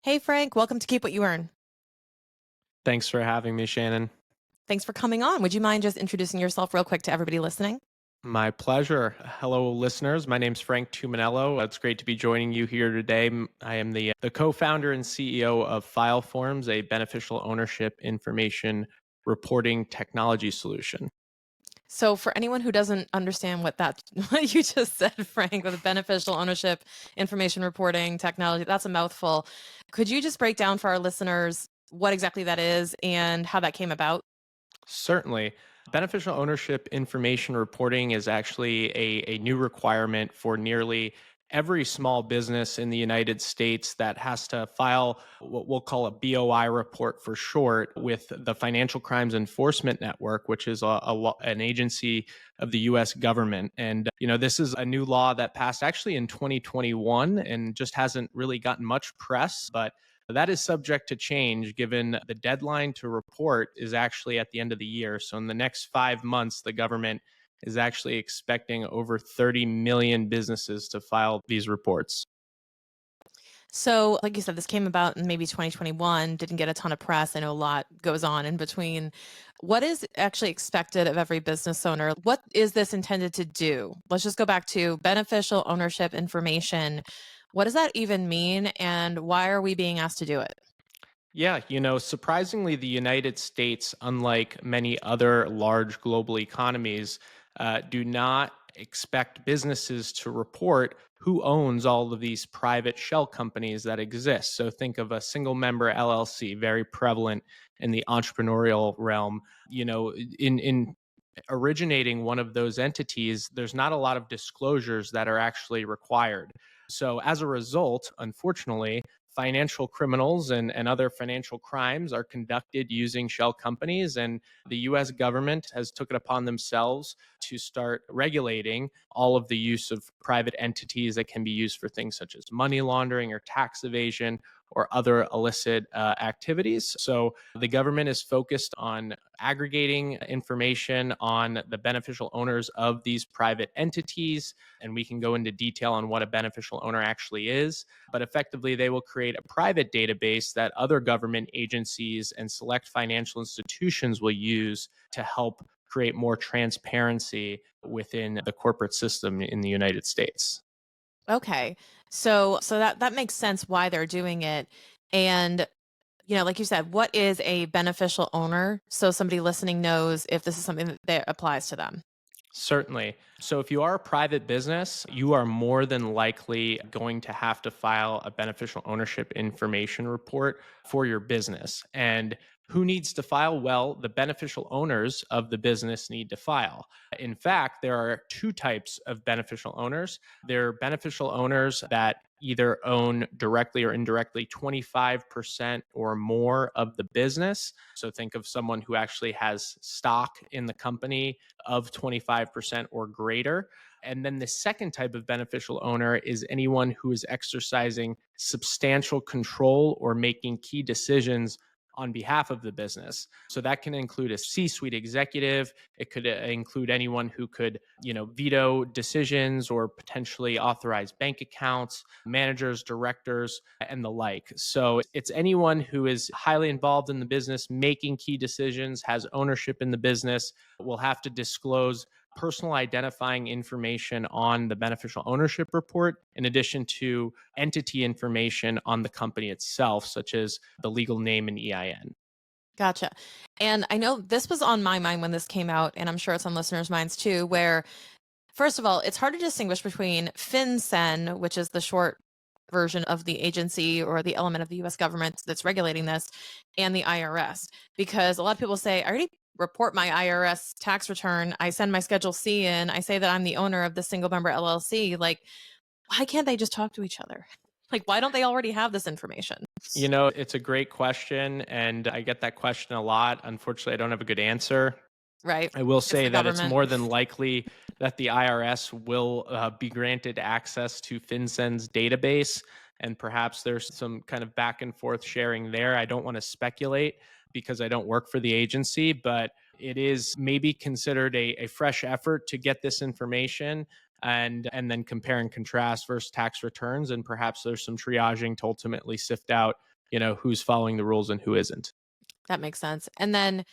Hey, Frank, welcome to Keep What You Earn. Thanks for having me, Shannon. Thanks for coming on. Would you mind just introducing yourself real quick to everybody listening? My pleasure. Hello, listeners. My name's Frank Tumminello. It's great to be joining you here today. I am the co-founder and CEO of FileForms, a beneficial ownership information reporting technology solution. So, for anyone who doesn't understand what you just said, Frank, with beneficial ownership, information reporting, technology, that's a mouthful. Could you just break down for our listeners what exactly that is and how that came about? Certainly. Beneficial ownership information reporting is actually a new requirement for nearly every small business in the United States that has to file what we'll call a BOI report for short with the Financial Crimes Enforcement Network, which is an agency of the US government. And, this is a new law that passed actually in 2021 and just hasn't really gotten much press, but that is subject to change given the deadline to report is actually at the end of the year. So, in the next 5 months, the government is actually expecting over 30 million businesses to file these reports. So, like you said, this came about in maybe 2021, didn't get a ton of press. I know a lot goes on in between. What is actually expected of every business owner? What is this intended to do? Let's just go back to beneficial ownership information. What does that even mean? And why are we being asked to do it? Yeah, surprisingly, the United States, unlike many other large global economies, do not expect businesses to report who owns all of these private shell companies that exist. So think of a single member LLC, very prevalent in the entrepreneurial realm. In originating one of those entities, there's not a lot of disclosures that are actually required. So, as a result, unfortunately, financial criminals and other financial crimes are conducted using shell companies. And the US government has took it upon themselves to start regulating all of the use of private entities that can be used for things such as money laundering or tax evasion or other illicit activities. So the government is focused on aggregating information on the beneficial owners of these private entities. And we can go into detail on what a beneficial owner actually is. But effectively, they will create a private database that other government agencies and select financial institutions will use to help create more transparency within the corporate system in the United States. Okay. So that makes sense why they're doing it. And like you said, what is a beneficial owner? So somebody listening knows if this is something that applies to them. Certainly. So, if you are a private business, you are more than likely going to have to file a beneficial ownership information report for your business. And who needs to file? Well, the beneficial owners of the business need to file. In fact, there are two types of beneficial owners. There are beneficial owners that either own directly or indirectly 25% or more of the business. So, think of someone who actually has stock in the company of 25% or greater. And then the second type of beneficial owner is anyone who is exercising substantial control or making key decisions on behalf of the business. So that can include a C-suite executive. It could include anyone who could, veto decisions or potentially authorize bank accounts, managers, directors, and the like. So it's anyone who is highly involved in the business, making key decisions, has ownership in the business, will have to disclose personal identifying information on the beneficial ownership report, in addition to entity information on the company itself, such as the legal name and EIN. Gotcha. And I know this was on my mind when this came out, and I'm sure it's on listeners' minds too, where first of all, it's hard to distinguish between FinCEN, which is the short version of the agency or the element of the US government that's regulating this, and the IRS. Because a lot of people say, I already report my IRS tax return. I send my Schedule C in. I say that I'm the owner of the single member LLC. Like, why can't they just talk to each other? Like, why don't they already have this information? It's a great question, and I get that question a lot. Unfortunately, I don't have a good answer. Right? I will It's say the that it's government. more than likely that the IRS will be granted access to FinCEN's database, and perhaps there's some kind of back and forth sharing there. I don't want to speculate because I don't work for the agency, but it is maybe considered a fresh effort to get this information and then compare and contrast versus tax returns, and perhaps there's some triaging to ultimately sift out who's following the rules and who isn't. That makes sense. And then,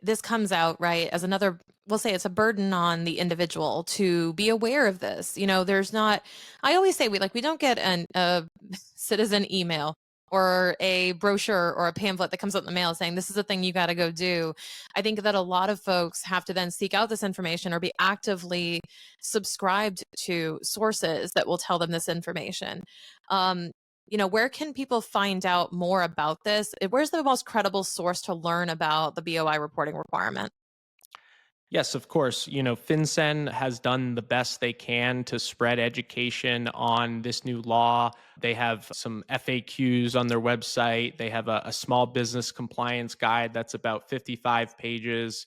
this comes out, right, as another, we'll say it's a burden on the individual to be aware of this. There's not, I always say we don't get a citizen email or a brochure or a pamphlet that comes out in the mail saying this is the thing you got to go do. I think that a lot of folks have to then seek out this information or be actively subscribed to sources that will tell them this information. Where can people find out more about this? Where's the most credible source to learn about the BOI reporting requirement? Yes, of course. FinCEN has done the best they can to spread education on this new law. They have some FAQs on their website. They have a small business compliance guide that's about 55 pages.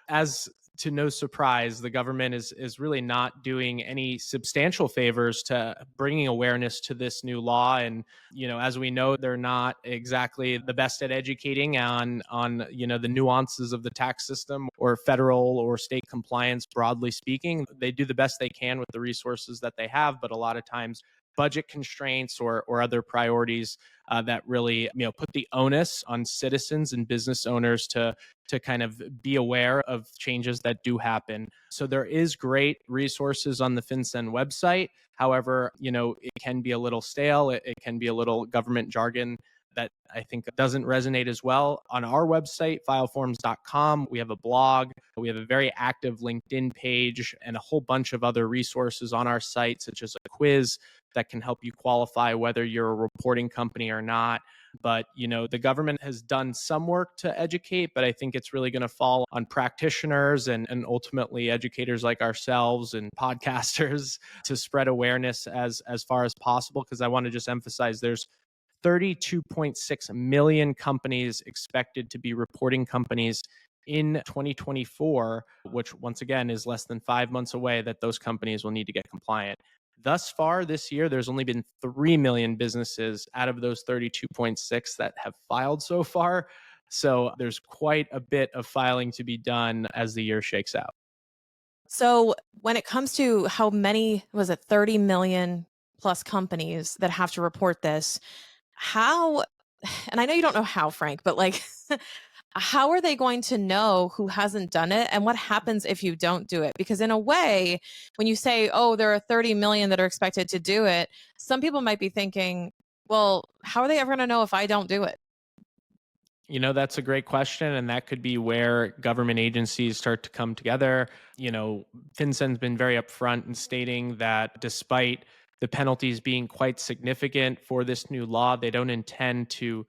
As to no surprise, the government is really not doing any substantial favors to bringing awareness to this new law. And as we know, they're not exactly the best at educating on the nuances of the tax system or federal or state compliance. Broadly speaking, they do the best they can with the resources that they have, but a lot of times budget constraints or other priorities that really put the onus on citizens and business owners to kind of be aware of changes that do happen. So there is great resources on the FinCEN website. However, it can be a little stale. It can be a little government jargon that I think doesn't resonate as well. On our website, fileforms.com, we have a blog, we have a very active LinkedIn page, and a whole bunch of other resources on our site, such as a quiz that can help you qualify whether you're a reporting company or not. But, the government has done some work to educate, but I think it's really going to fall on practitioners and ultimately educators like ourselves and podcasters to spread awareness as far as possible. Because I want to just emphasize there's 32.6 million companies expected to be reporting companies in 2024, which once again is less than 5 months away that those companies will need to get compliant. Thus far this year, there's only been 3 million businesses out of those 32.6 that have filed so far. So there's quite a bit of filing to be done as the year shakes out. So when it comes to how many, was it 30 million plus companies that have to report this, how, and I know you don't know how, Frank, but how are they going to know who hasn't done it? And what happens if you don't do it? Because in a way, when you say, oh, there are 30 million that are expected to do it, some people might be thinking, well, how are they ever going to know if I don't do it? That's a great question. And that could be where government agencies start to come together. FinCEN's been very upfront in stating that despite the penalties being quite significant for this new law, they don't intend to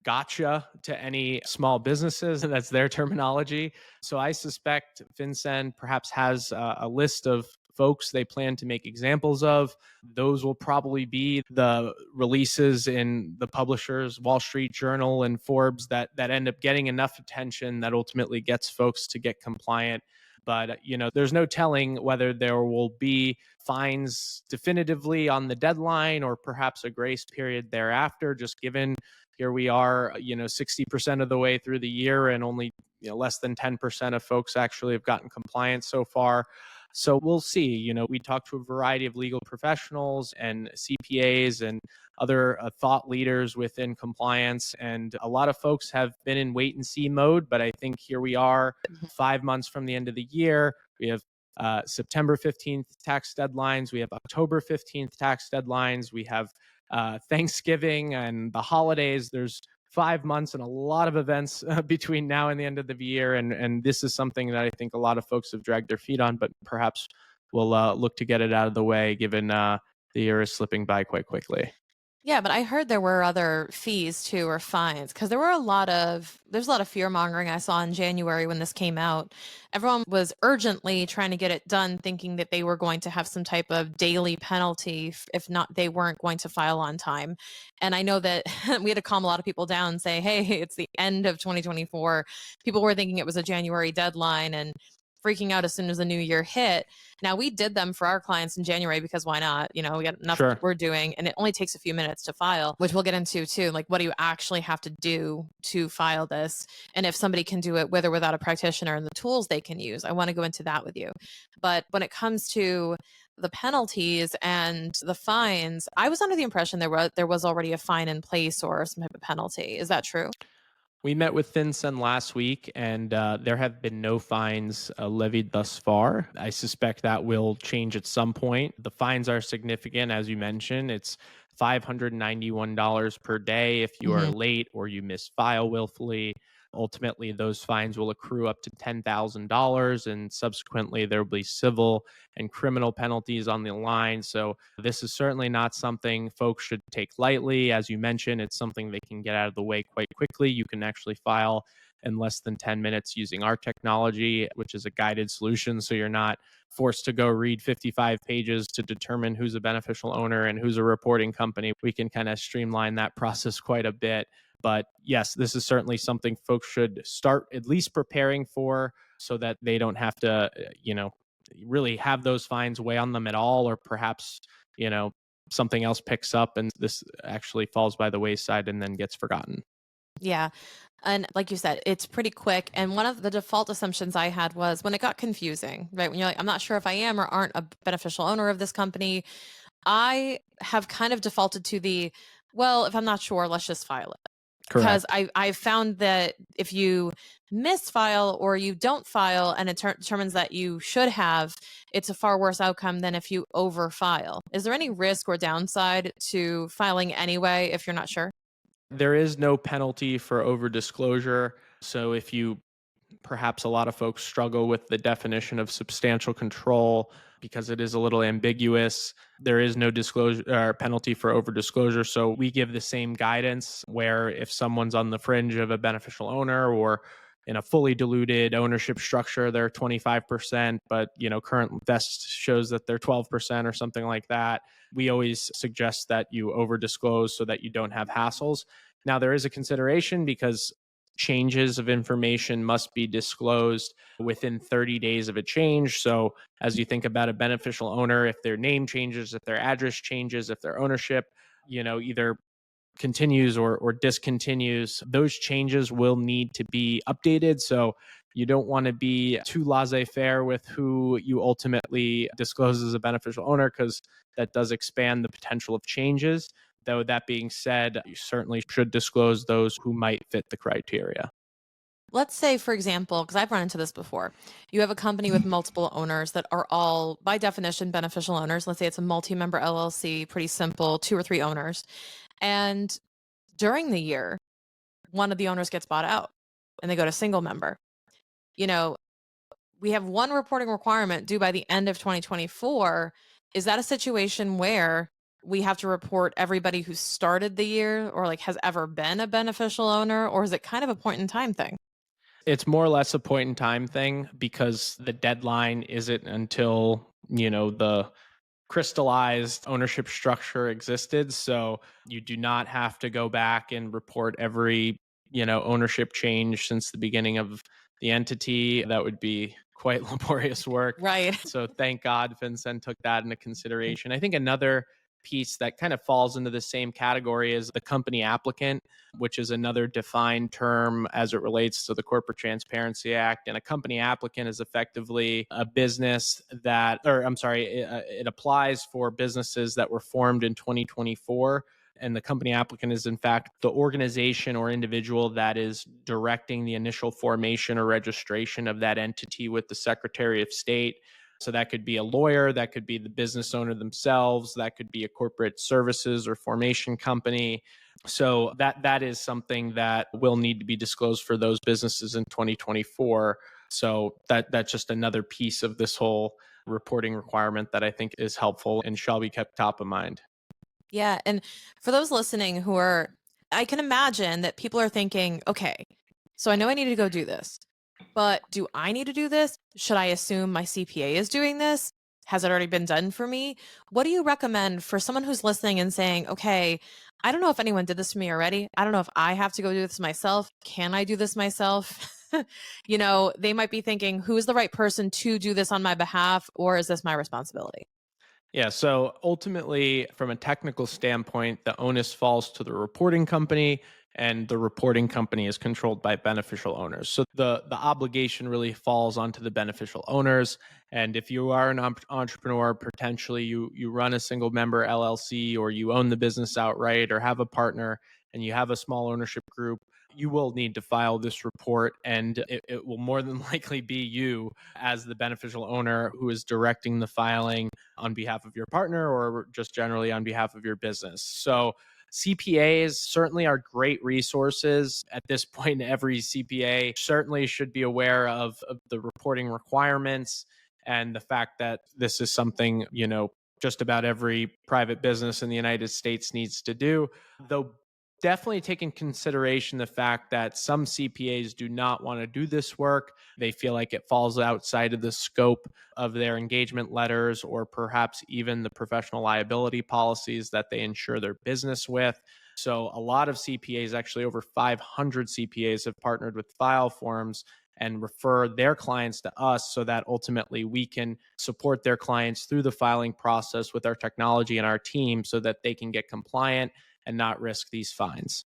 gotcha to any small businesses. And that's their terminology. So I suspect FinCEN perhaps has a list of folks they plan to make examples of. Those will probably be the releases in the publishers, Wall Street Journal and Forbes, that end up getting enough attention that ultimately gets folks to get compliant. But, there's no telling whether there will be fines definitively on the deadline or perhaps a grace period thereafter, just given here we are, 60% of the way through the year and only less than 10% of folks actually have gotten compliance so far. So we'll see. We talked to a variety of legal professionals and CPAs and other thought leaders within compliance. And a lot of folks have been in wait and see mode. But I think here we are 5 months from the end of the year. We have September 15th tax deadlines. We have October 15th tax deadlines. We have Thanksgiving and the holidays. There's 5 months and a lot of events between now and the end of the year. And this is something that I think a lot of folks have dragged their feet on, but perhaps we'll look to get it out of the way given the year is slipping by quite quickly. Yeah, but I heard there were other fees too, or fines, because there's a lot of fear mongering I saw in January when this came out. Everyone was urgently trying to get it done, thinking that they were going to have some type of daily penalty if not, they weren't going to file on time. And I know that we had to calm a lot of people down and say, hey, it's the end of 2024. People were thinking it was a January deadline and freaking out as soon as the new year hit. Now we did them for our clients in January because why not? We got enough Sure. that we're doing, and it only takes a few minutes to file, which we'll get into too. Like, what do you actually have to do to file this? And if somebody can do it with or without a practitioner and the tools they can use, I want to go into that with you. But when it comes to the penalties and the fines, I was under the impression there was already a fine in place or some type of penalty. Is that true? We met with FinCEN last week, and there have been no fines levied thus far. I suspect that will change at some point. The fines are significant, as you mentioned. It's $591 per day if you are Mhm. late or you misfile willfully. Ultimately, those fines will accrue up to $10,000, and subsequently, there will be civil and criminal penalties on the line. So, this is certainly not something folks should take lightly. As you mentioned, it's something they can get out of the way quite quickly. You can actually file in less than 10 minutes using our technology, which is a guided solution. So, you're not forced to go read 55 pages to determine who's a beneficial owner and who's a reporting company. We can kind of streamline that process quite a bit. But yes, this is certainly something folks should start at least preparing for so that they don't have to, really have those fines weigh on them at all, or perhaps, you know, something else picks up and this actually falls by the wayside and then gets forgotten. Yeah. And like you said, it's pretty quick. And one of the default assumptions I had was when it got confusing, right? When you're like, I'm not sure if I am or aren't a beneficial owner of this company, I have kind of defaulted to well, if I'm not sure, let's just file it. Because Correct. I've found that if you misfile or you don't file and it determines that you should have, it's a far worse outcome than if you overfile. Is there any risk or downside to filing anyway if you're not sure? There is no penalty for over disclosure. So if you perhaps a lot of folks struggle with the definition of substantial control because it is a little ambiguous. There is no disclosure or penalty for over disclosure. So we give the same guidance where if someone's on the fringe of a beneficial owner or in a fully diluted ownership structure, they're 25%, but current vest shows that they're 12% or something like that. We always suggest that you over disclose so that you don't have hassles. Now, there is a consideration because changes of information must be disclosed within 30 days of a change. So, as you think about a beneficial owner, if their name changes, if their address changes, if their ownership, either continues or discontinues, those changes will need to be updated. So, you don't want to be too laissez faire with who you ultimately disclose as a beneficial owner because that does expand the potential of changes. Though that being said, you certainly should disclose those who might fit the criteria. Let's say, for example, because I've run into this before, you have a company with multiple owners that are all, by definition, beneficial owners. Let's say it's a multi member LLC, pretty simple, two or three owners. And during the year, one of the owners gets bought out and they go to single member. You know, we have one reporting requirement due by the end of 2024. Is that a situation where we have to report everybody who started the year or like has ever been a beneficial owner, or is it kind of a point in time thing? It's more or less a point in time thing because the deadline isn't until, the crystallized ownership structure existed. So you do not have to go back and report every, ownership change since the beginning of the entity. That would be quite laborious work. Right. So thank God FinCEN took that into consideration. I think another piece that kind of falls into the same category is the company applicant, which is another defined term as it relates to the Corporate Transparency Act. And a company applicant is effectively a business that, or I'm sorry, it applies for businesses that were formed in 2024. And the company applicant is, in fact, the organization or individual that is directing the initial formation or registration of that entity with the Secretary of State. So that could be a lawyer, that could be the business owner themselves, that could be a corporate services or formation company. So that is something that will need to be disclosed for those businesses in 2024. So that's just another piece of this whole reporting requirement that I think is helpful and shall be kept top of mind. Yeah. And for those listening I can imagine that people are thinking, okay, so I know I need to go do this, but do I need to do this? Should I assume my CPA is doing this? Has it already been done for me? What do you recommend for someone who's listening and saying, okay, I don't know if anyone did this for me already. I don't know if I have to go do this myself. Can I do this myself? They might be thinking, who is the right person to do this on my behalf, or is this my responsibility? Yeah, so ultimately, from a technical standpoint, the onus falls to the reporting company, and the reporting company is controlled by beneficial owners. So the obligation really falls onto the beneficial owners. And if you are an entrepreneur, potentially you run a single member LLC, or you own the business outright, or have a partner, and you have a small ownership group, you will need to file this report, and it will more than likely be you as the beneficial owner who is directing the filing on behalf of your partner, or just generally on behalf of your business. So CPAs certainly are great resources. At this point, every CPA certainly should be aware of the reporting requirements, and the fact that this is something, just about every private business in the United States needs to do. Though definitely take in consideration the fact that some CPAs do not want to do this work. They feel like it falls outside of the scope of their engagement letters, or perhaps even the professional liability policies that they insure their business with. So, a lot of CPAs, actually over 500 CPAs, have partnered with File Forms and refer their clients to us, so that ultimately we can support their clients through the filing process with our technology and our team, so that they can get compliant and not risk these fines.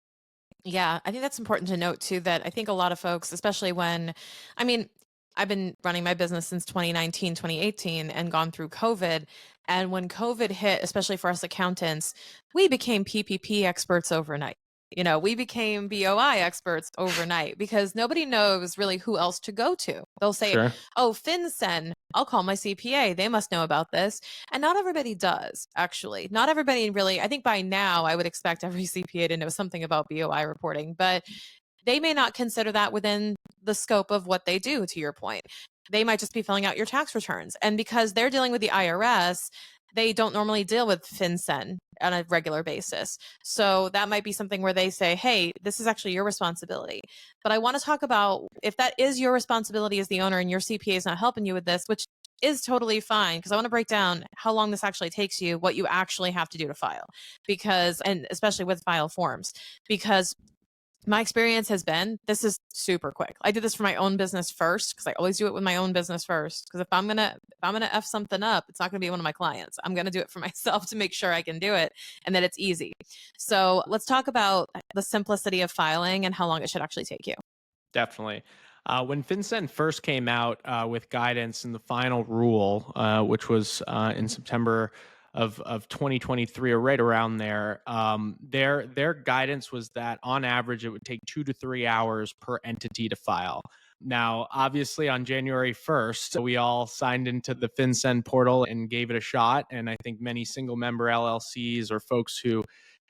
Yeah, I think that's important to note too, that I think a lot of folks, especially when, I mean, I've been running my business since 2019, 2018, and gone through COVID. And when COVID hit, especially for us accountants, we became PPP experts overnight. We became BOI experts overnight because nobody knows really who else to go to. They'll say, Sure. "Oh, FinCEN, I'll call my CPA. They must know about this." And not everybody does, actually. Not everybody really. I think by now I would expect every CPA to know something about BOI reporting, but they may not consider that within the scope of what they do, to your point. They might just be filling out your tax returns. And because they're dealing with the IRS, they don't normally deal with FinCEN on a regular basis. So that might be something where they say, hey, this is actually your responsibility. But I want to talk about if that is your responsibility as the owner and your CPA is not helping you with this, which is totally fine, because I want to break down how long this actually takes you, what you actually have to do to file, because, and especially with file forms, because my experience has been this is super quick. I did this for my own business first because I always do it with my own business first. Because if I'm gonna f something up, it's not gonna be one of my clients. I'm gonna do it for myself to make sure I can do it and that it's easy. So let's talk about the simplicity of filing and how long it should actually take you. Definitely. When FinCEN first came out with guidance in the final rule, which was in September of 2023, or right around there, their guidance was that on average it would take 2 to 3 hours per entity to file. Now, obviously, on January 1st, we all signed into the FinCEN portal and gave it a shot. And I think many single member LLCs, or folks who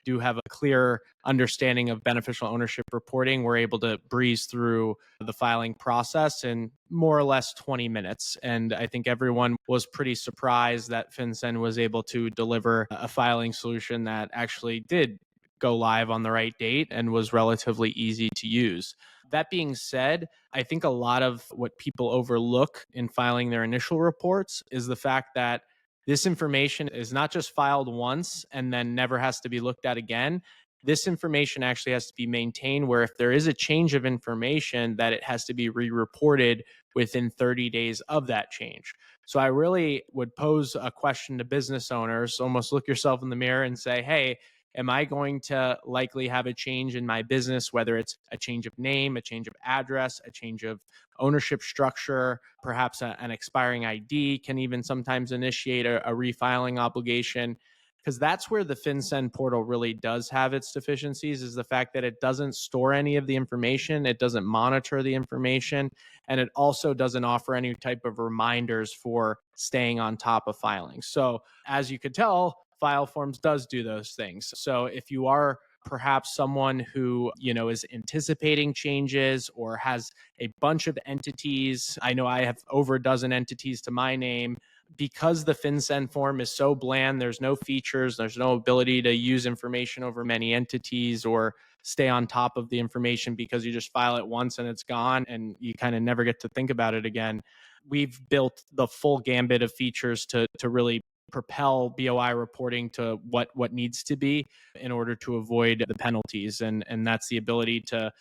do have a clear understanding of beneficial ownership reporting, we're able to breeze through the filing process in more or less 20 minutes. And I think everyone was pretty surprised that FinCEN was able to deliver a filing solution that actually did go live on the right date and was relatively easy to use. That being said, I think a lot of what people overlook in filing their initial reports is the fact that this information is not just filed once and then never has to be looked at again. This information actually has to be maintained, where if there is a change of information, that it has to be re-reported within 30 days of that change. So I really would pose a question to business owners, almost look yourself in the mirror and say, hey, am I going to likely have a change in my business, whether it's a change of name, a change of address, a change of ownership structure, perhaps an expiring ID can even sometimes initiate a refiling obligation. Because that's where the FinCEN portal really does have its deficiencies, is the fact that it doesn't store any of the information, it doesn't monitor the information, and it also doesn't offer any type of reminders for staying on top of filing. So, as you could tell, File Forms does do those things. So, if you are perhaps someone who is anticipating changes, or has a bunch of entities, I know I have over a dozen entities to my name, because the FinCEN form is so bland, there's no features, there's no ability to use information over many entities, or stay on top of the information, because you just file it once and it's gone and you kind of never get to think about it again. We've built the full gambit of features to really propel BOI reporting to what needs to be in order to avoid the penalties. And that's the ability to,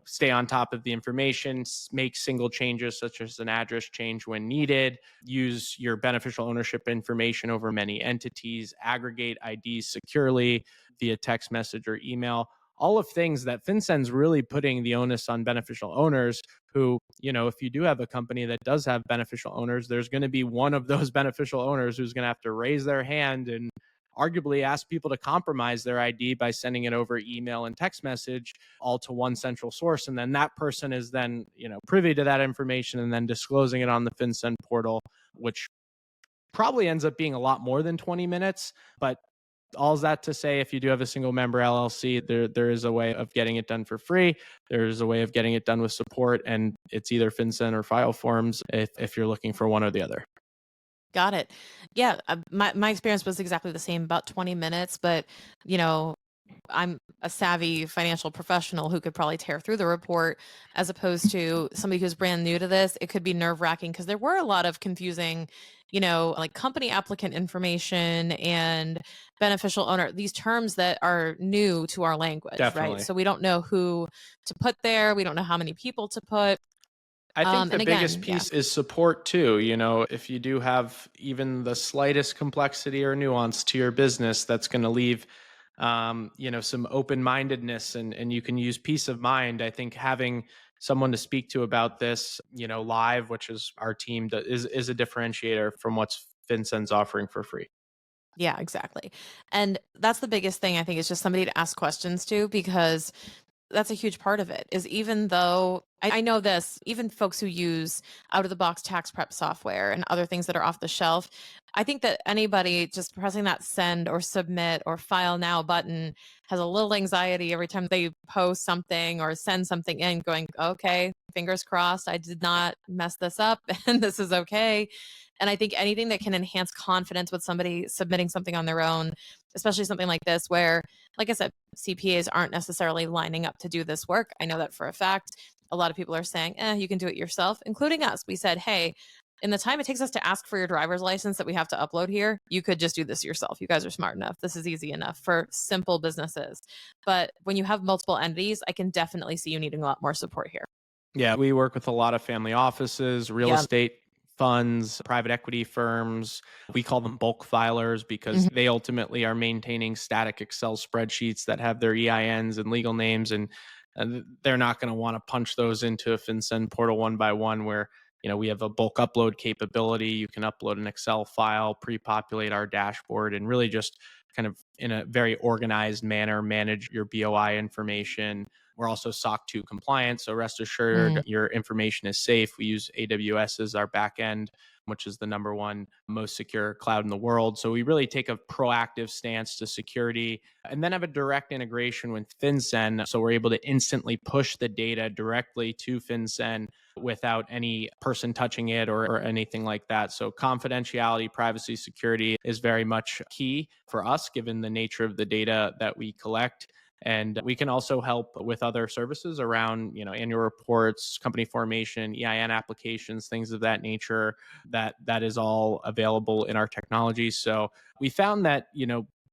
stay on top of the information, make single changes such as an address change when needed, use your beneficial ownership information over many entities, aggregate IDs securely via text message or email. All of things that FinCEN's really putting the onus on beneficial owners who, if you do have a company that does have beneficial owners, there's going to be one of those beneficial owners who's going to have to raise their hand and arguably ask people to compromise their ID by sending it over email and text message all to one central source. And then that person is then, privy to that information and then disclosing it on the FinCEN portal, which probably ends up being a lot more than 20 minutes. But all that to say, if you do have a single member LLC, there is a way of getting it done for free. There's a way of getting it done with support, and it's either FinCEN or File Forms if you're looking for one or the other. Got it. Yeah, my experience was exactly the same, about 20 minutes, but I'm a savvy financial professional who could probably tear through the report, as opposed to somebody who's brand new to this. It could be nerve-wracking because there were a lot of confusing, like company applicant information and beneficial owner, these terms that are new to our language, Definitely. right? So we don't know who to put there. We don't know how many people to put. I think the and biggest again, piece is support too. If you do have even the slightest complexity or nuance to your business, that's going to leave, some open-mindedness, and you can use peace of mind. I think having someone to speak to about this, live, which is our team, is a differentiator from what's FinCEN's offering for free. Yeah, exactly. And that's the biggest thing, I think, is just somebody to ask questions to, because that's a huge part of it. Is even though I know this, even folks who use out of the box tax prep software and other things that are off the shelf, I think that anybody just pressing that send or submit or file now button has a little anxiety every time they post something or send something in, going, okay, fingers crossed, I did not mess this up and this is okay. And I think anything that can enhance confidence with somebody submitting something on their own, especially something like this, where, like I said, CPAs aren't necessarily lining up to do this work. I know that for a fact. A lot of people are saying, you can do it yourself, including us. We said, hey, in the time it takes us to ask for your driver's license that we have to upload here, you could just do this yourself. You guys are smart enough. This is easy enough for simple businesses. But when you have multiple entities, I can definitely see you needing a lot more support here. Yeah, we work with a lot of family offices, real estate funds, private equity firms. We call them bulk filers because they ultimately are maintaining static Excel spreadsheets that have their EINs and legal names, and they're not going to want to punch those into a FinCEN portal one by one, where we have a bulk upload capability. You can upload an Excel file, pre-populate our dashboard, and really just kind of in a very organized manner manage your BOI information. We're also SOC 2 compliant, so rest assured your information is safe. We use AWS as our backend, which is the number one most secure cloud in the world. So we really take a proactive stance to security, and then have a direct integration with FinCEN. So we're able to instantly push the data directly to FinCEN without any person touching it or anything like that. So confidentiality, privacy, security is very much key for us, given the nature of the data that we collect. And we can also help with other services around, annual reports, company formation, EIN applications, things of that nature. That is all available in our technology. So we found that,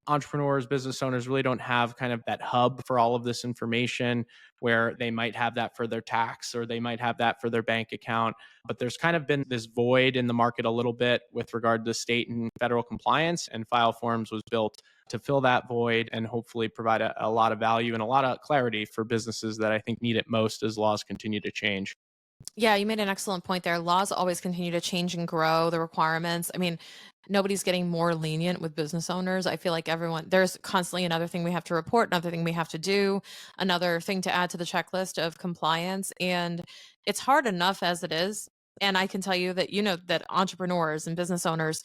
entrepreneurs, business owners really don't have kind of that hub for all of this information, where they might have that for their tax or they might have that for their bank account. But there's kind of been this void in the market a little bit with regard to state and federal compliance, and File Forms was built to fill that void and hopefully provide a lot of value and a lot of clarity for businesses that I think need it most as laws continue to change. Yeah, you made an excellent point there. Laws always continue to change and grow, the requirements. I mean, nobody's getting more lenient with business owners. I feel like there's constantly another thing we have to report, another thing we have to do, another thing to add to the checklist of compliance. And it's hard enough as it is. And I can tell you that, that entrepreneurs and business owners,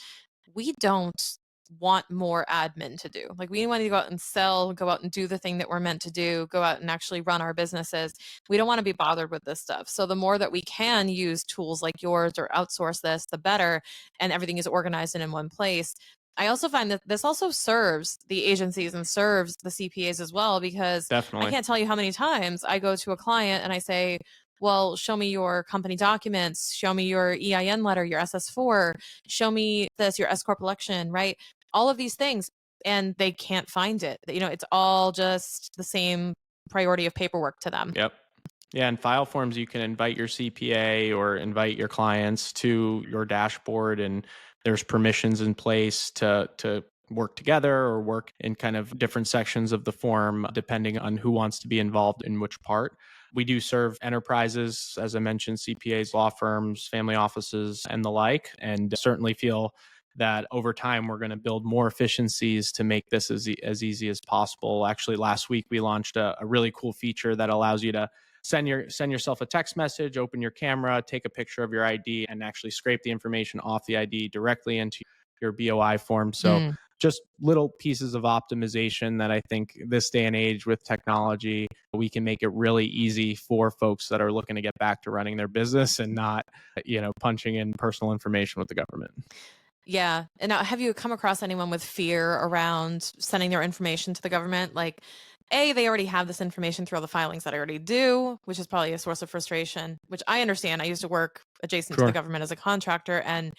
we don't want more admin to do. Like, we want to go out and sell, go out and do the thing that we're meant to do, go out and actually run our businesses. We don't want to be bothered with this stuff. So the more that we can use tools like yours or outsource this, the better, and everything is organized and in one place. I also find that this also serves the agencies and serves the CPAs as well, because I Definitely. can't tell you how many times I go to a client and I say, well, show me your company documents, show me your EIN letter, your SS4, show me this, your S corp election, right? All of these things, and they can't find it. It's all just the same priority of paperwork to them. Yep. Yeah, in file forms, you can invite your CPA or invite your clients to your dashboard, and there's permissions in place to work together or work in kind of different sections of the form, depending on who wants to be involved in which part. We do serve enterprises, as I mentioned, CPAs, law firms, family offices, and the like, and certainly feel that over time we're going to build more efficiencies to make this as easy as possible. Actually, last week we launched a really cool feature that allows you to send yourself a text message, open your camera, take a picture of your ID, and actually scrape the information off the ID directly into your BOI form. So Mm. just little pieces of optimization that I think this day and age with technology, we can make it really easy for folks that are looking to get back to running their business and not, punching in personal information with the government. Yeah. And now, have you come across anyone with fear around sending their information to the government? Like, they already have this information through all the filings that I already do, which is probably a source of frustration, which I understand. I used to work adjacent to the Sure. government as a contractor, and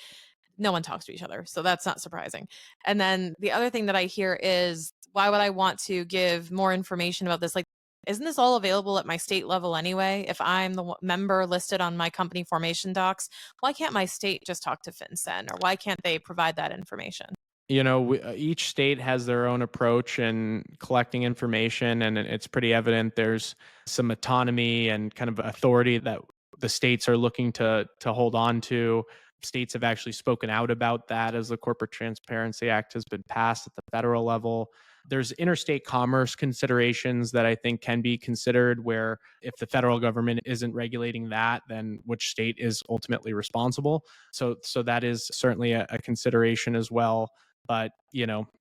no one talks to each other. So that's not surprising. And then the other thing that I hear is, why would I want to give more information about this? Like, isn't this all available at my state level anyway? If I'm the member listed on my company formation docs, why can't my state just talk to FinCEN, or why can't they provide that information? Each state has their own approach in collecting information, and it's pretty evident there's some autonomy and kind of authority that the states are looking to hold on to. States have actually spoken out about that as the Corporate Transparency Act has been passed at the federal level. There's interstate commerce considerations that I think can be considered, where if the federal government isn't regulating that, then which state is ultimately responsible? So that is certainly a consideration as well. But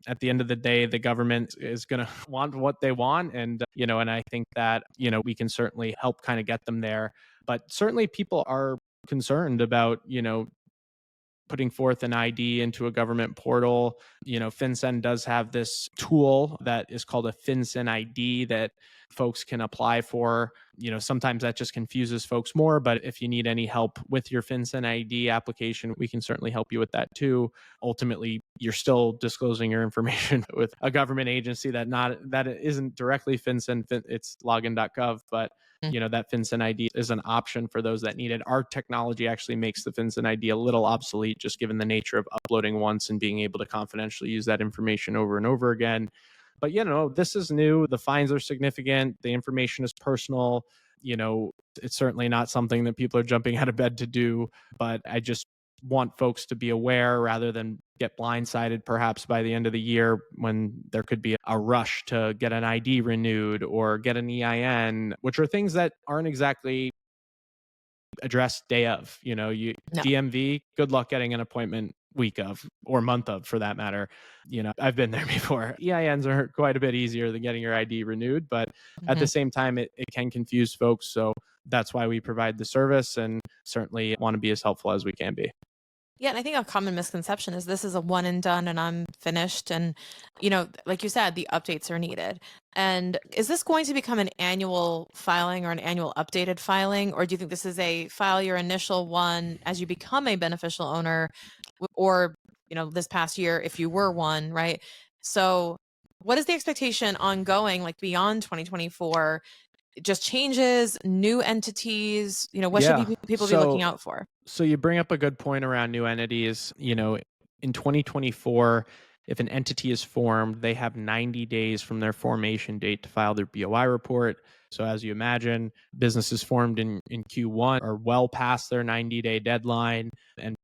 at the end of the day, the government is going to want what they want, and I think that we can certainly help kind of get them there. But certainly people are concerned about putting forth an ID into a government portal. FinCEN does have this tool that is called a FinCEN ID that folks can apply for. Sometimes that just confuses folks more, but if you need any help with your FinCEN ID application, we can certainly help you with that too. Ultimately, you're still disclosing your information with a government agency that isn't directly FinCEN, it's login.gov, but that FinCEN ID is an option for those that need it. Our technology actually makes the FinCEN ID a little obsolete, just given the nature of uploading once and being able to confidentially use that information over and over again. But this is new. The fines are significant. The information is personal. It's certainly not something that people are jumping out of bed to do. But I just want folks to be aware rather than get blindsided perhaps by the end of the year when there could be a rush to get an ID renewed or get an EIN, which are things that aren't exactly addressed day of. No. DMV, good luck getting an appointment week of or month of for that matter. I've been there before. EINs are quite a bit easier than getting your ID renewed, but at the Mhm. same time, it can confuse folks. So that's why we provide the service and certainly want to be as helpful as we can be. Yeah, and I think a common misconception is this is a one and done and I'm finished. And, like you said, the updates are needed. And is this going to become an annual filing or an annual updated filing? Or do you think this is a file your initial one as you become a beneficial owner, or, this past year, if you were one, right? So what is the expectation ongoing, like beyond 2024? Just changes, new entities, what should Yeah. people be looking So out for? So you bring up a good point around new entities. In 2024, if an entity is formed, they have 90 days from their formation date to file their BOI report. So as you imagine, businesses formed in Q1 are well past their 90-day deadline and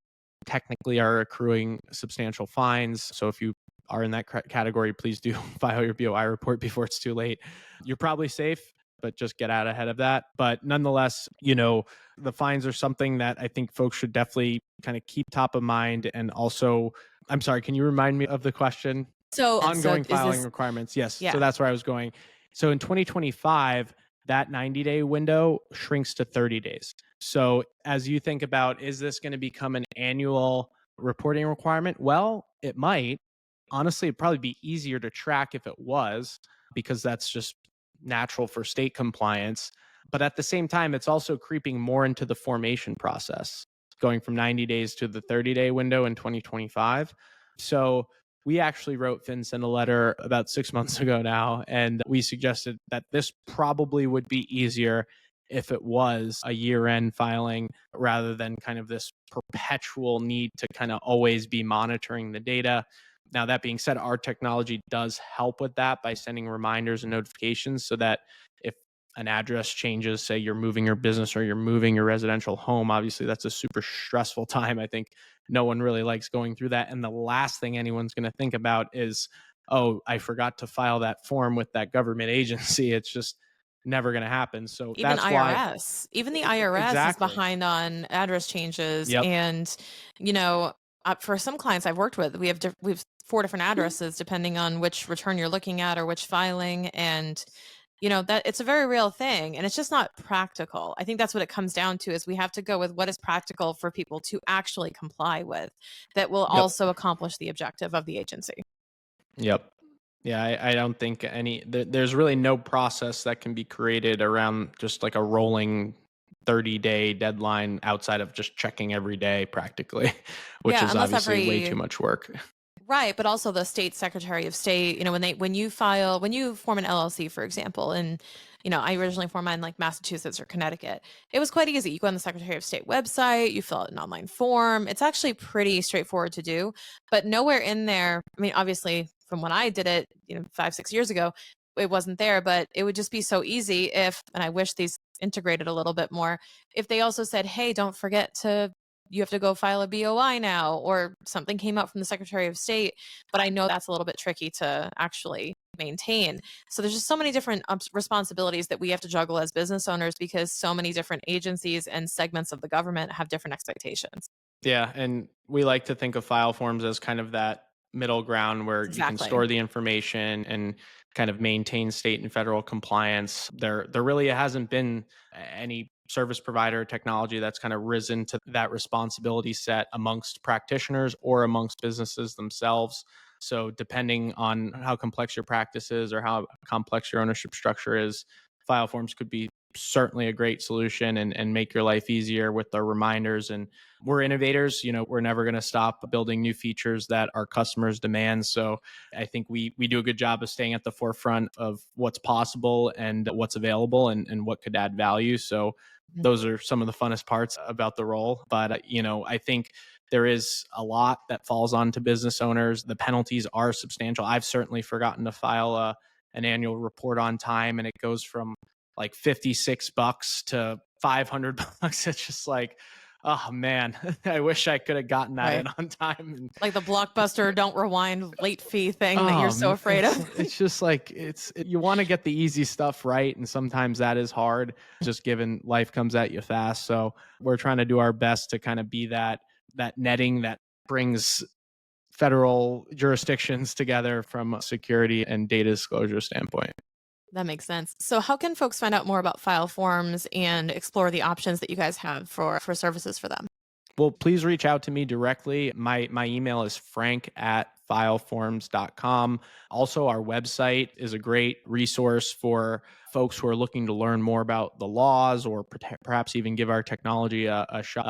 technically are accruing substantial fines. So if you are in that category, please do file your BOI report before it's too late. You're probably safe, but just get out ahead of that. But nonetheless, the fines are something that I think folks should definitely kind of keep top of mind. And also, I'm sorry, can you remind me of the question? So Ongoing is filing this requirements. Yes. So yeah. that's where I was going. So in 2025, that 90-day window shrinks to 30 days. So as you think about, is this going to become an annual reporting requirement? Well, it might. Honestly, it'd probably be easier to track if it was, because that's just natural for state compliance. But at the same time, it's also creeping more into the formation process, going from 90 days to the 30-day window in 2025. So we actually wrote FinCEN a letter about 6 months ago now, and we suggested that this probably would be easier if it was a year-end filing rather than kind of this perpetual need to kind of always be monitoring the data. Now, that being said, our technology does help with that by sending reminders and notifications so that if an address changes, say you're moving your business or you're moving your residential home, obviously that's a super stressful time. I think no one really likes going through that. And the last thing anyone's going to think about is, oh, I forgot to file that form with that government agency. It's just never going to happen. So Even that's why. even the IRS is Exactly. behind on address changes. Yep. And, you know, for some clients I've worked with, we have 4 different addresses depending on which return you're looking at or which filing. And, you know, that it's a very real thing, and it's just not practical. I think that's what it comes down to, is we have to go with what is practical for people to actually comply with, that will Yep. also accomplish the objective of the agency. Yep. Yeah, I don't think there's really no process that can be created around just like a rolling 30-day deadline outside of just checking every day practically, which Yeah, is unless obviously way every too much work. Right, but also the state secretary of state, you know, when you form an LLC, for example, and you know, I originally formed mine like Massachusetts or Connecticut. It was quite easy. You go on the Secretary of State website, you fill out an online form. It's actually pretty straightforward to do, but nowhere in there, I mean, obviously from when I did it, you know, 5, 6 years ago, it wasn't there, but it would just be so easy if, and I wish these integrated a little bit more, if they also said, hey, don't forget to, you have to go file a BOI now, or something came up from the Secretary of State. But I know that's a little bit tricky to actually maintain. So there's just so many different responsibilities that we have to juggle as business owners, because so many different agencies and segments of the government have different expectations. Yeah, and we like to think of file forms as kind of that middle ground where you can Exactly. store the information and kind of maintain state and federal compliance. There really hasn't been any service provider or technology that's kind of risen to that responsibility set amongst practitioners or amongst businesses themselves. So depending on how complex your practice is or how complex your ownership structure is, file forms could be certainly a great solution and make your life easier with the reminders. And we're innovators, you know, we're never going to stop building new features that our customers demand. So I think we do a good job of staying at the forefront of what's possible and what's available and what could add value. So Mhm. those are some of the funnest parts about the role. But, you know, I think there is a lot that falls onto business owners. The penalties are substantial. I've certainly forgotten to file an annual report on time, and it goes from like $56 to $500. It's just like, oh man, I wish I could have gotten that Right. in on time. And Like the Blockbuster don't rewind late fee thing that you're so afraid of. it's just like you want to get the easy stuff right, and sometimes that is hard, just given life comes at you fast. So we're trying to do our best to kind of be that netting that brings federal jurisdictions together from a security and data disclosure standpoint. That makes sense. So how can folks find out more about file forms and explore the options that you guys have for services for them? Well, please reach out to me directly. My email is frank@fileforms.com. Also, our website is a great resource for folks who are looking to learn more about the laws or perhaps even give our technology a shot.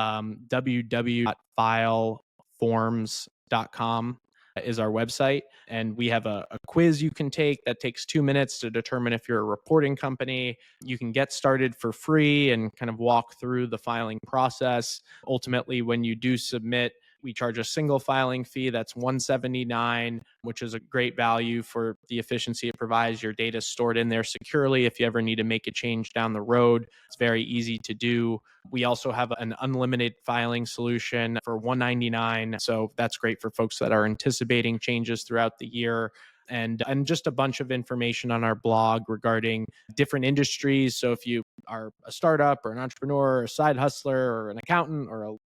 www.fileforms.com is our website. And we have a quiz you can take that takes 2 minutes to determine if you're a reporting company. You can get started for free and kind of walk through the filing process. Ultimately, when you do submit, we charge a single filing fee that's $179, which is a great value for the efficiency it provides. Your data is stored in there securely. If you ever need to make a change down the road, it's very easy to do. We also have an unlimited filing solution for $199. So that's great for folks that are anticipating changes throughout the year. And just a bunch of information on our blog regarding different industries. So if you are a startup or an entrepreneur or a side hustler or an accountant or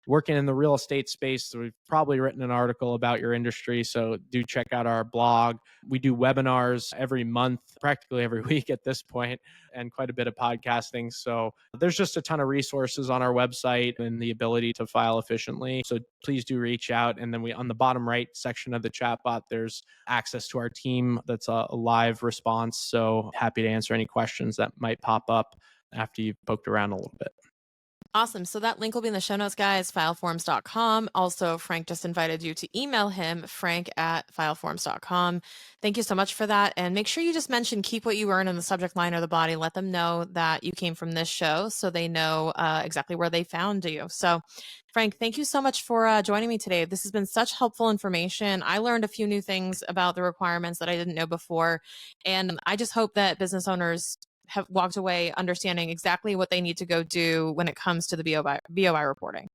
working in the real estate space, so we've probably written an article about your industry. So do check out our blog. We do webinars every month, practically every week at this point, and quite a bit of podcasting. So there's just a ton of resources on our website and the ability to file efficiently. So please do reach out. And then on the bottom right section of the chatbot, there's access to our team that's a live response. So happy to answer any questions that might pop up. after you've poked around a little bit. Awesome. So that link will be in the show notes, guys, fileforms.com. Also, Frank just invited you to email him, frank@fileforms.com. Thank you so much for that. And make sure you just mention keep what you earn in the subject line or the body. Let them know that you came from this show so they know exactly where they found you. So, Frank, thank you so much for joining me today. This has been such helpful information. I learned a few new things about the requirements that I didn't know before. And I just hope that business owners have walked away understanding exactly what they need to go do when it comes to the BOI reporting.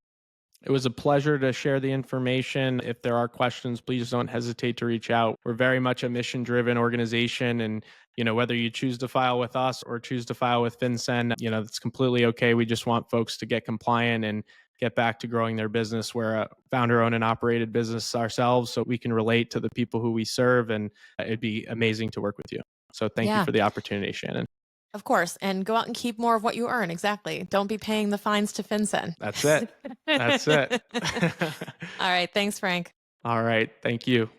It was a pleasure to share the information. If there are questions, please don't hesitate to reach out. We're very much a mission-driven organization, and whether you choose to file with us or choose to file with FinCEN, it's completely okay. We just want folks to get compliant and get back to growing their business. We're a founder-owned and operated business ourselves, so we can relate to the people who we serve, and it'd be amazing to work with you. So thank you Yeah, for the opportunity, Shannon. of course. And go out and keep more of what you earn. Exactly. Don't be paying the fines to FinCEN. That's it. That's it. All right. Thanks, Frank. All right. Thank you.